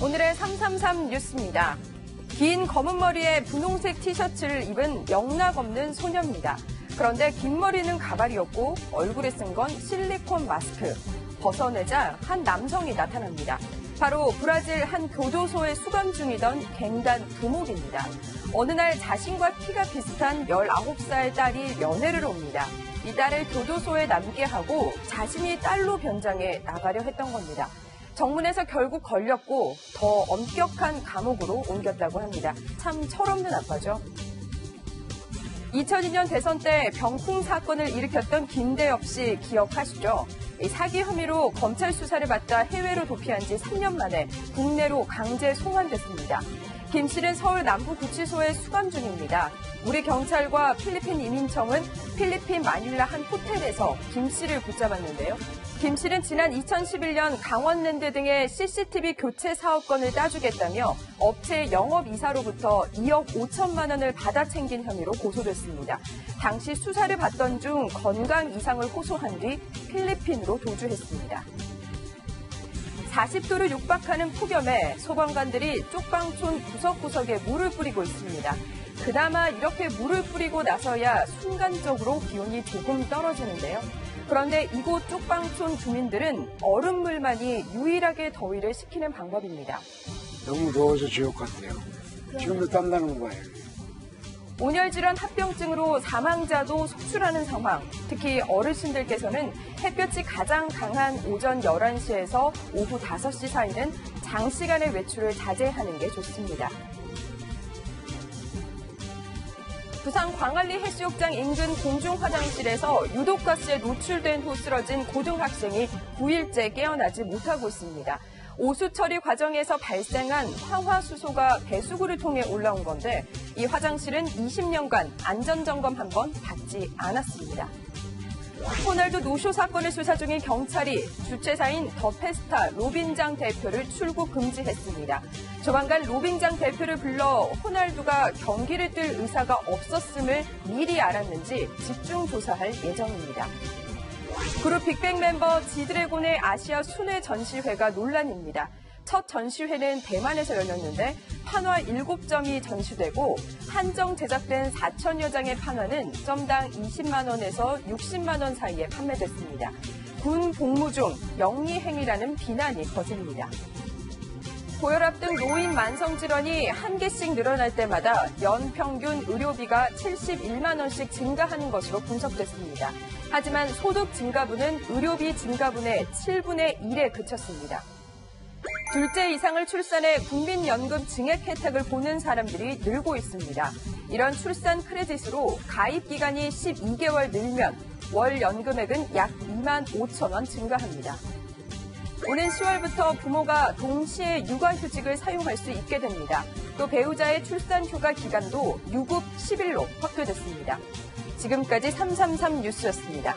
오늘의 333 뉴스입니다. 긴 검은 머리에 분홍색 티셔츠를 입은 영락 없는 소녀입니다. 그런데 긴 머리는 가발이었고 얼굴에 쓴 건 실리콘 마스크. 벗어내자 한 남성이 나타납니다. 바로 브라질 한 교도소에 수감 중이던 갱단 두목입니다. 어느 날 자신과 키가 비슷한 19살 딸이 면회를 옵니다. 이 딸을 교도소에 남게 하고 자신이 딸로 변장해 나가려 했던 겁니다. 정문에서 결국 걸렸고 더 엄격한 감옥으로 옮겼다고 합니다. 참 철없는 아빠죠. 2002년 대선 때 병풍 사건을 일으켰던 김대엽 씨 기억하시죠? 사기 혐의로 검찰 수사를 받다 해외로 도피한 지 3년 만에 국내로 강제 송환됐습니다. 김 씨는 서울 남부구치소에 수감 중입니다. 우리 경찰과 필리핀 이민청은 필리핀 마닐라 한 호텔에서 김 씨를 붙잡았는데요. 김 씨는 지난 2011년 강원랜드 등의 CCTV 교체 사업권을 따주겠다며 업체 영업이사로부터 2억 5천만 원을 받아 챙긴 혐의로 고소됐습니다. 당시 수사를 받던 중 건강 이상을 호소한 뒤 필리핀으로 도주했습니다. 40도를 육박하는 폭염에 소방관들이 쪽방촌 구석구석에 물을 뿌리고 있습니다. 그나마 이렇게 물을 뿌리고 나서야 순간적으로 기온이 조금 떨어지는데요. 그런데 이곳 쪽방촌 주민들은 얼음물만이 유일하게 더위를 식히는 방법입니다. 너무 더워서 지옥 같아요. 지금도 땀나는 거예요. 온열질환 합병증으로 사망자도 속출하는 상황. 특히 어르신들께서는 햇볕이 가장 강한 오전 11시에서 오후 5시 사이는 장시간의 외출을 자제하는 게 좋습니다. 부산 광안리 해수욕장 인근 공중 화장실에서 유독가스에 노출된 후 쓰러진 고등학생이 9일째 깨어나지 못하고 있습니다. 오수 처리 과정에서 발생한 황화수소가 배수구를 통해 올라온 건데 이 화장실은 20년간 안전점검 한 번 받지 않았습니다. 호날두 노쇼 사건을 수사 중인 경찰이 주최사인 더 페스타 로빈장 대표를 출국 금지했습니다. 조만간 로빈장 대표를 불러 호날두가 경기를 뛸 의사가 없었음을 미리 알았는지 집중 조사할 예정입니다. 그룹 빅뱅 멤버 지드래곤의 아시아 순회 전시회가 논란입니다. 첫 전시회는 대만에서 열렸는데 판화 7점이 전시되고 한정 제작된 4천여 장의 판화는 점당 20만 원에서 60만 원 사이에 판매됐습니다. 군 복무 중 영리행위라는 비난이 거셉니다. 고혈압 등 노인 만성질환이 한 개씩 늘어날 때마다 연평균 의료비가 71만 원씩 증가하는 것으로 분석됐습니다. 하지만 소득 증가분은 의료비 증가분의 7분의 1에 그쳤습니다. 둘째 이상을 출산해 국민연금 증액 혜택을 보는 사람들이 늘고 있습니다. 이런 출산 크레딧으로 가입 기간이 12개월 늘면 월 연금액은 약 2만 5천 원 증가합니다. 오는 10월부터 부모가 동시에 육아휴직을 사용할 수 있게 됩니다. 또 배우자의 출산휴가 기간도 유급 10일로 확대됐습니다. 지금까지 333 뉴스였습니다.